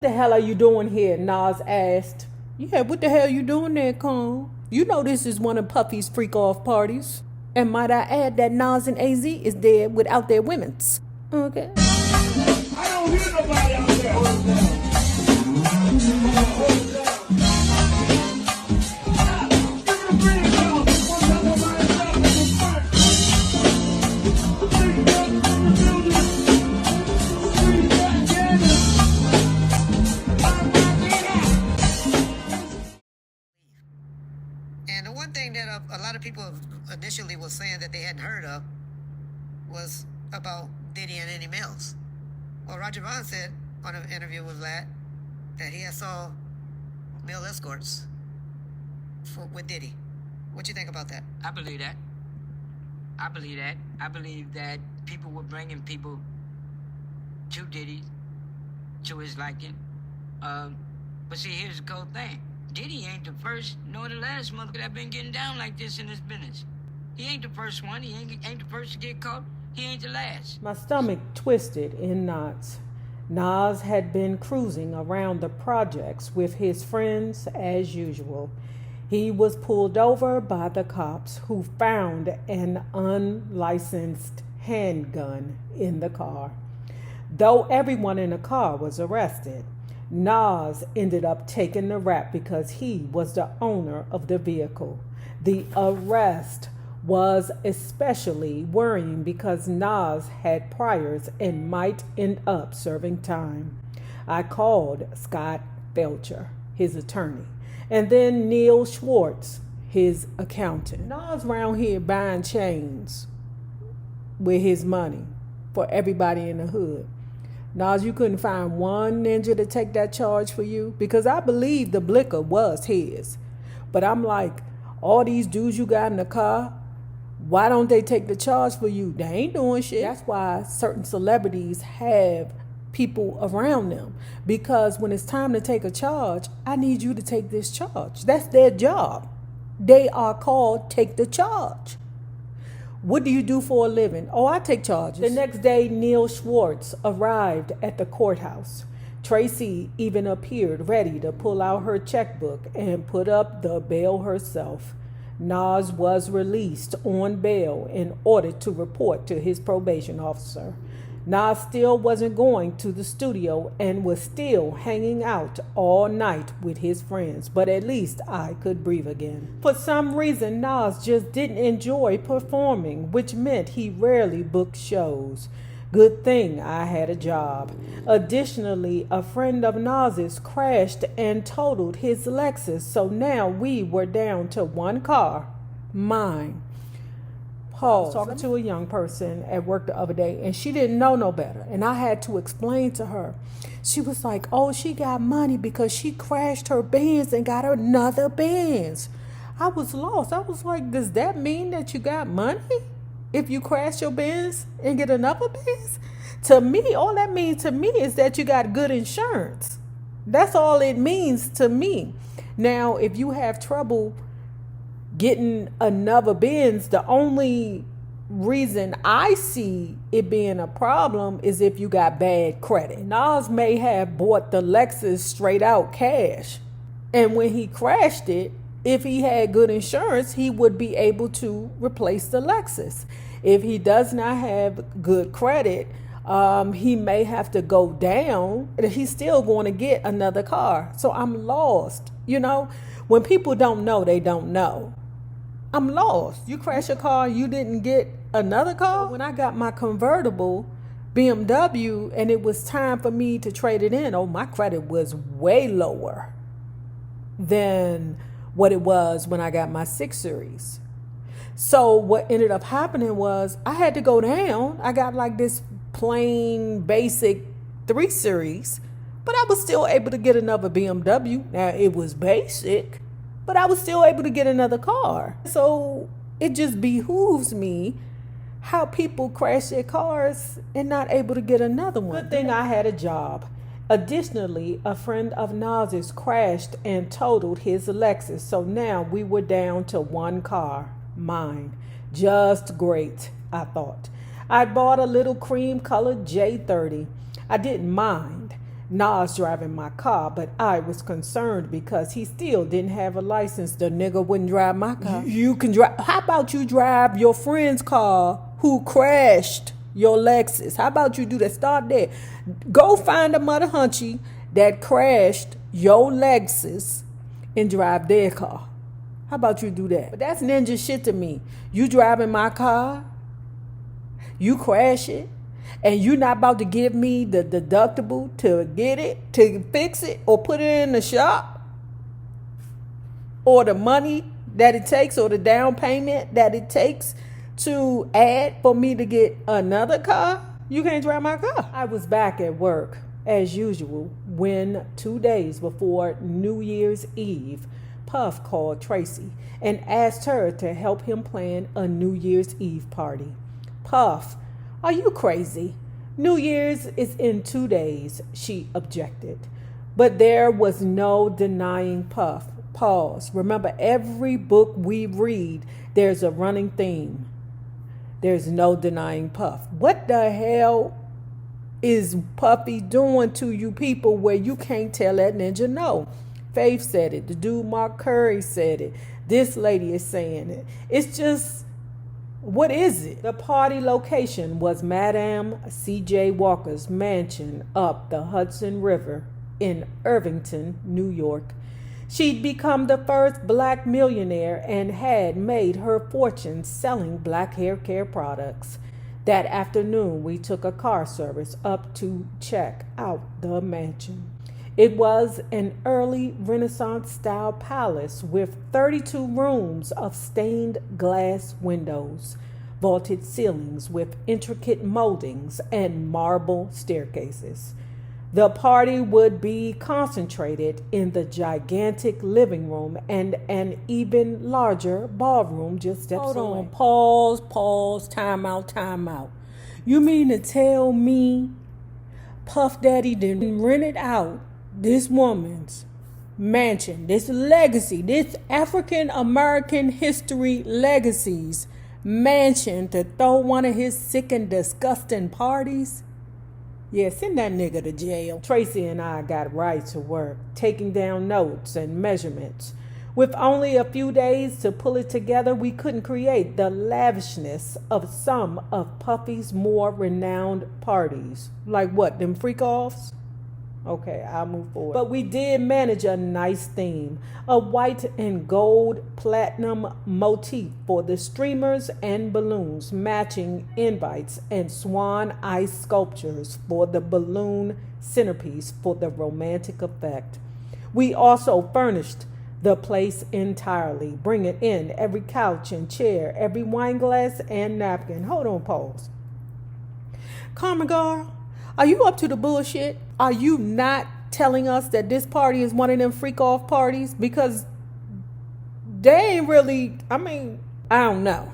The hell are you doing here? Nas asked. Yeah, what the hell you doing there, Con? You know this is one of Puffy's freak off parties. And might I add that Nas and AZ is there without their women's. Okay. I don't hear nobody out there. Hold it down. And the one thing that a lot of people initially was saying that they hadn't heard of was about Diddy and any males. Well, Roger Vaughn said on an interview with Vlad that he had saw male escorts with Diddy. What you think about that? I believe that. I believe that people were bringing people to Diddy, to his liking. But see, here's the cold thing. Diddy ain't the first nor the last motherfucker that been getting down like this in this business. He ain't the first one. He ain't the first to get caught. He ain't the last. My stomach twisted in knots. Nas had been cruising around the projects with his friends as usual. He was pulled over by the cops who found an unlicensed handgun in the car. Though everyone in the car was arrested, Nas ended up taking the rap because he was the owner of the vehicle. The arrest was especially worrying because Nas had priors and might end up serving time. I called Scott Felcher, his attorney, and then Neil Schwartz, his accountant. Nas around here buying chains with his money for everybody in the hood. Nas, you couldn't find one ninja to take that charge for you? Because I believe the blicker was his. But I'm like, all these dudes you got in the car, why don't they take the charge for you? They ain't doing shit. That's why certain celebrities have people around them. Because when it's time to take a charge, I need you to take this charge. That's their job. They are called take the charge. What do you do for a living? Oh, I take charges. The next day, Neil Schwartz arrived at the courthouse. Tracy even appeared ready to pull out her checkbook and put up the bail herself. Nas was released on bail in order to report to his probation officer. Nas still wasn't going to the studio and was still hanging out all night with his friends, but at least I could breathe again. For some reason, Nas just didn't enjoy performing, which meant he rarely booked shows. Good thing I had a job. Additionally, a friend of Nas's crashed and totaled his Lexus, so now we were down to one car, mine. I was talking to a young person at work the other day, and she didn't know no better. And I had to explain to her. She was like, oh, she got money because she crashed her Benz and got another Benz. I was lost. I was like, does that mean that you got money if you crash your Benz and get another Benz? To me, all that means to me is that you got good insurance. That's all it means to me. Now, if you have trouble getting another Benz, the only reason I see it being a problem is if you got bad credit. Nas may have bought the Lexus straight out cash, and when he crashed it, if he had good insurance, he would be able to replace the Lexus. If he does not have good credit, he may have to go down, and he's still going to get another car. So I'm lost. You know, when people don't know, they don't know. I'm lost. You crash a car, you didn't get another car? So when I got my convertible BMW and it was time for me to trade it in, oh, my credit was way lower than what it was when I got my 6 Series. So what ended up happening was I had to go down. I got like this plain basic 3 Series, but I was still able to get another BMW. Now it was basic, but I was still able to get another car. So it just behooves me how people crash their cars and not able to get another one. Good thing I had a job. Additionally, a friend of Nas's crashed and totaled his Lexus. So now we were down to one car, mine. Just great, I thought. I bought a little cream colored J30. I didn't mind. Nas driving my car, but I was concerned because he still didn't have a license. The nigga wouldn't drive my car. You can drive. How about you drive your friend's car who crashed your Lexus? How about you do that? Start there. Go find a mother hunchy that crashed your Lexus and drive their car. How about you do that? But that's ninja shit to me. You driving my car, you crash it, and you're not about to give me the deductible to get it, to fix it, or put it in the shop, or the money that it takes, or the down payment that it takes to add for me to get another car. You can't drive my car. I was back at work as usual when 2 days before New Year's Eve, Puff called Tracy and asked her to help him plan a New Year's Eve party. Puff, are you crazy? New Year's is in 2 days, she objected. But there was no denying Puff. Pause. Remember, every book we read, there's a running theme. There's no denying Puff. What the hell is Puffy doing to you people where you can't tell that ninja no? Faith said it. The dude Mark Curry said it. This lady is saying it. It's just, what is it? The party location was Madame C.J. Walker's mansion up the Hudson River in Irvington, New York. She'd become the first black millionaire and had made her fortune selling black hair care products. That afternoon, we took a car service up to check out the mansion. It was an early Renaissance-style palace with 32 rooms of stained glass windows, vaulted ceilings with intricate moldings, and marble staircases. The party would be concentrated in the gigantic living room and an even larger ballroom just steps away. Hold on, pause, time out. You mean to tell me Puff Daddy didn't rent it out, this woman's mansion, this legacy, this African American history legacy's mansion to throw one of his sick and disgusting parties? Yeah, send that nigga to jail. Tracy and I got right to work, taking down notes and measurements. With only a few days to pull it together, we couldn't create the lavishness of some of Puffy's more renowned parties. Like what, them freak-offs? Okay, I'll move forward. But we did manage a nice theme, a white and gold platinum motif for the streamers and balloons, matching invites, and swan ice sculptures for the balloon centerpiece for the romantic effect. We also furnished the place entirely, bringing in every couch and chair, every wine glass and napkin. Hold on, pause. Carmen girl, are you up to the bullshit? Are you not telling us that this party is one of them freak-off parties? Because they ain't really, I don't know.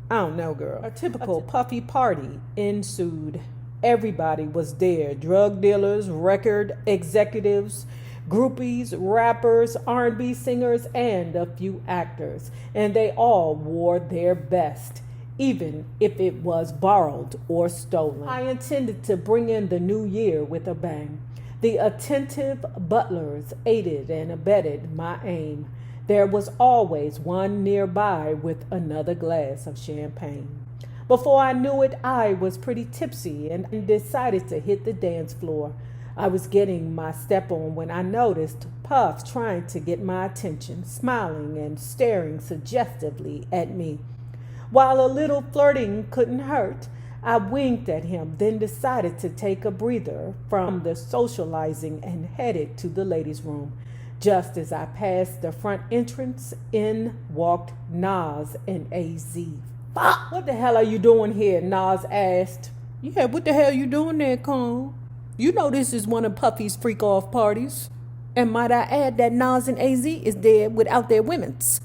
Girl. A typical Puffy party ensued. Everybody was there. Drug dealers, record executives, groupies, rappers, R&B singers, and a few actors. And they all wore their best, even if it was borrowed or stolen. I intended to bring in the new year with a bang. The attentive butlers aided and abetted my aim. There was always one nearby with another glass of champagne. Before I knew it, I was pretty tipsy and decided to hit the dance floor. I was getting my step on when I noticed Puff trying to get my attention, smiling and staring suggestively at me. While a little flirting couldn't hurt, I winked at him, then decided to take a breather from the socializing and headed to the ladies' room. Just as I passed the front entrance, in walked Nas and AZ. Fuck! What the hell are you doing here? Nas asked. Yeah, what the hell you doing there, Con? You know this is one of Puffy's freak-off parties. And might I add that Nas and AZ is there without their women's.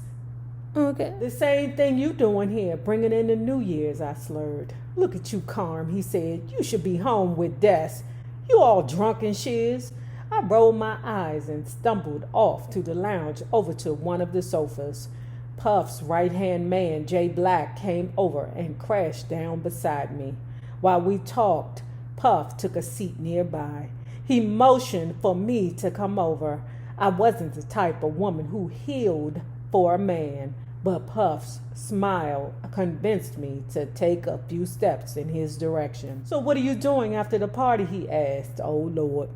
Okay. The same thing you doing here, bringing in the New Year's, I slurred. Look at you, Carm, he said. You should be home with Des. You all drunk and shiz. I rolled my eyes and stumbled off to the lounge over to one of the sofas. Puff's right-hand man, Jay Black, came over and crashed down beside me. While we talked, Puff took a seat nearby. He motioned for me to come over. I wasn't the type of woman who healed for a man, but Puff's smile convinced me to take a few steps in his direction. So what are you doing after the party, he asked. Oh, Lord.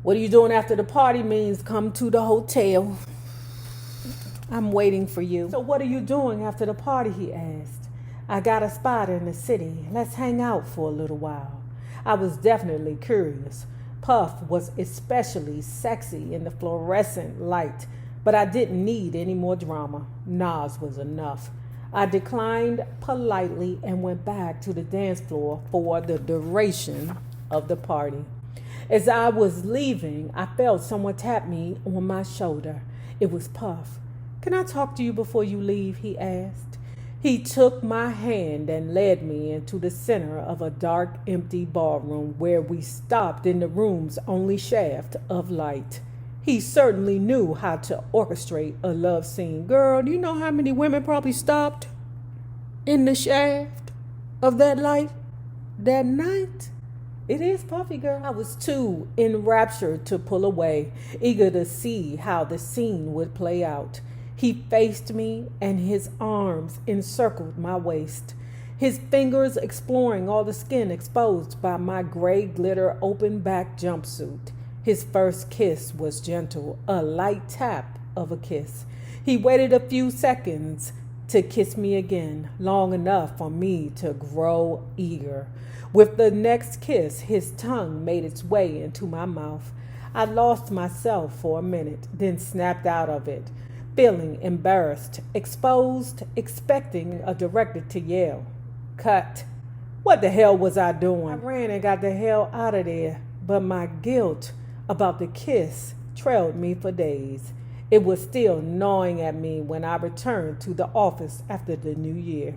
What are you doing after the party means come to the hotel. I'm waiting for you. So what are you doing after the party, he asked. I got a spot in the city. Let's hang out for a little while. I was definitely curious. Puff was especially sexy in the fluorescent light, but I didn't need any more drama. Nas was enough. I declined politely and went back to the dance floor for the duration of the party. As I was leaving, I felt someone tap me on my shoulder. It was Puff. Can I talk to you before you leave? He asked. He took my hand and led me into the center of a dark, empty ballroom where we stopped in the room's only shaft of light. He certainly knew how to orchestrate a love scene. Girl, do you know how many women probably stopped in the shaft of that light that night? It is Puffy, girl. I was too enraptured to pull away, eager to see how the scene would play out. He faced me and his arms encircled my waist, his fingers exploring all the skin exposed by my gray glitter open back jumpsuit. His first kiss was gentle, a light tap of a kiss. He waited a few seconds to kiss me again, long enough for me to grow eager. With the next kiss, his tongue made its way into my mouth. I lost myself for a minute, then snapped out of it, feeling embarrassed, exposed, expecting a director to yell. Cut. What the hell was I doing? I ran and got the hell out of there, but my guilt about the kiss trailed me for days. It was still gnawing at me when I returned to the office after the new year.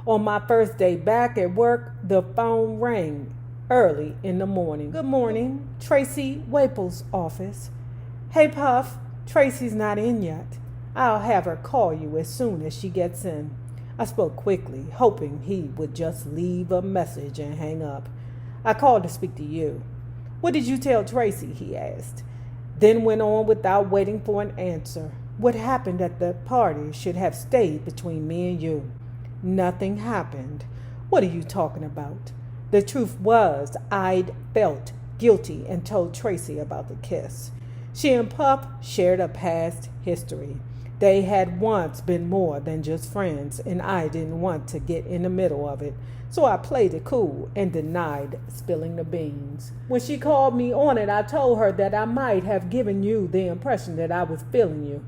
On my first day back at work, the phone rang early in the morning. Good morning, Tracy Waple's office. Hey, Puff, Tracy's not in yet. I'll have her call you as soon as she gets in. I spoke quickly, hoping he would just leave a message and hang up. I called to speak to you. What did you tell Tracy? He asked, then went on without waiting for an answer. What happened at the party should have stayed between me and you. Nothing happened. What are you talking about? The truth was, I'd felt guilty and told Tracy about the kiss. She and Puff shared a past history. They had once been more than just friends, and I didn't want to get in the middle of it. So I played it cool and denied spilling the beans. When she called me on it, I told her that I might have given you the impression that I was feeling you.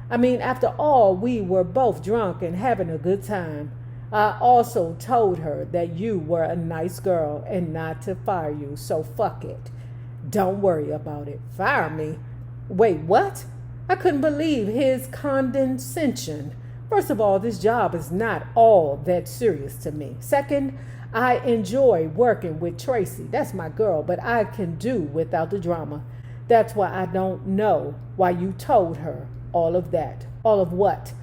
I mean, after all, we were both drunk and having a good time. I also told her that you were a nice girl and not to fire you, so fuck it. Don't worry about it. Fire me? Wait, what? I couldn't believe his condescension. First of all, this job is not all that serious to me. Second, I enjoy working with Tracy. That's my girl, but I can do without the drama. That's why I don't know why you told her all of that. All of what?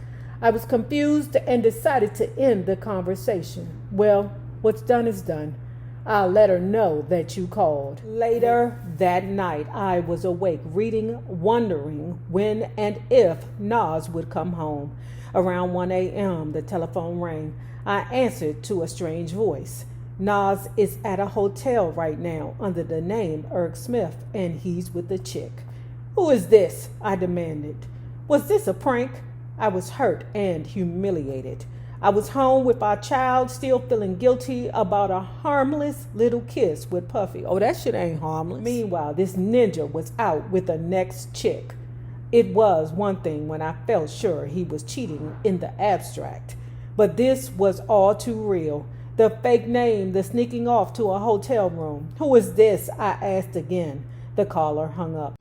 I was confused and decided to end the conversation. Well, what's done is done. I'll let her know that you called. Later that night, I was awake, reading, wondering when and if Nas would come home. Around 1 a.m., the telephone rang. I answered to a strange voice. Nas is at a hotel right now under the name Erg Smith, and he's with a chick. Who is this? I demanded. Was this a prank? I was hurt and humiliated. I was home with our child, still feeling guilty about a harmless little kiss with Puffy. Oh, that shit ain't harmless. Meanwhile, this ninja was out with the next chick. It was one thing when I felt sure he was cheating in the abstract, but this was all too real. The fake name, the sneaking off to a hotel room. Who is this? I asked again. The caller hung up.